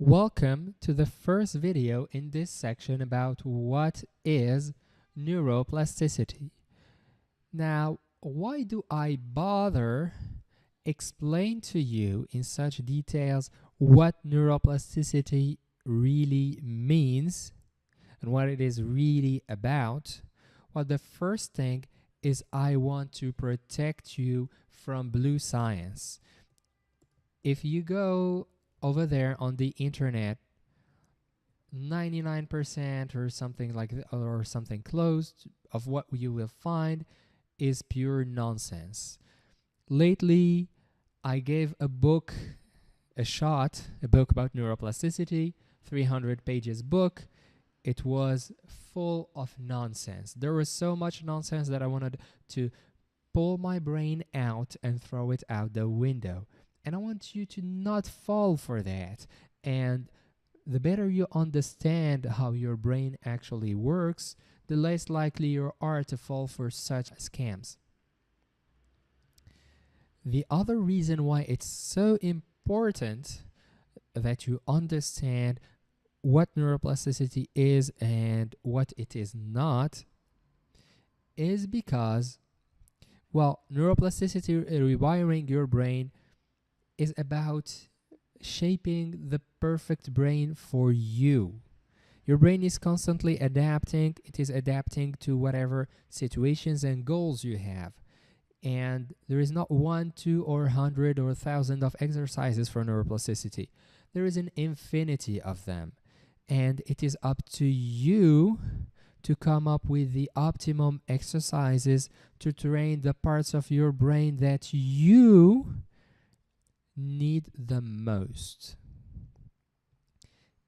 Welcome to the first video in this section about what is neuroplasticity. Now, why do I bother explain to you in such details what neuroplasticity really means and what it is really about? Well, the first thing is I want to protect you from blue science. If you go over there on the internet, 99% or something like that, or something close of what you will find is pure nonsense. Lately, I gave a book a shot, a book about neuroplasticity, 300 pages book. It was full of nonsense. There was so much nonsense that I wanted to pull my brain out and throw it out the window. And I want you to not fall for that. And the better you understand how your brain actually works, the less likely you are to fall for such scams. The other reason why it's so important that you understand what neuroplasticity is and what it is not is because, well, neuroplasticity, rewiring your brain, is about shaping the perfect brain for you. Your brain is constantly adapting. It is adapting to whatever situations and goals you have. And there is not 1, 2, or 100 or 1,000 of exercises for neuroplasticity. There is an infinity of them. And it is up to you to come up with the optimum exercises to train the parts of your brain that you need the most.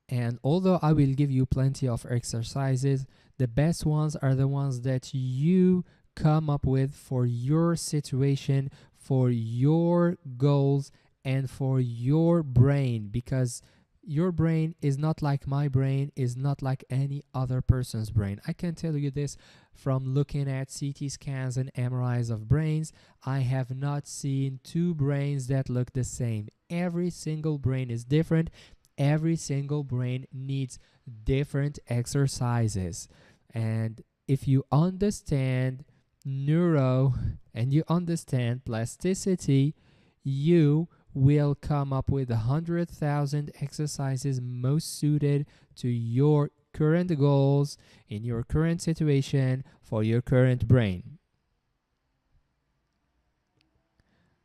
And although I will give you plenty of exercises, the best ones are the ones that you come up with for your situation, for your goals, and for your brain, because your brain is not like my brain, is not like any other person's brain. I can tell you this from looking at CT scans and MRIs of brains. I have not seen two brains that look the same. Every single brain is different. Every single brain needs different exercises. And if you understand neuro and you understand plasticity, you will come up with 100,000 exercises most suited to your current goals in your current situation for your current brain.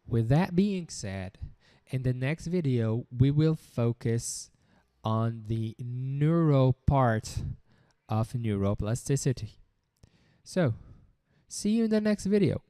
With that being said, in the next video, we will focus on the neuro part of neuroplasticity. So, see you in the next video.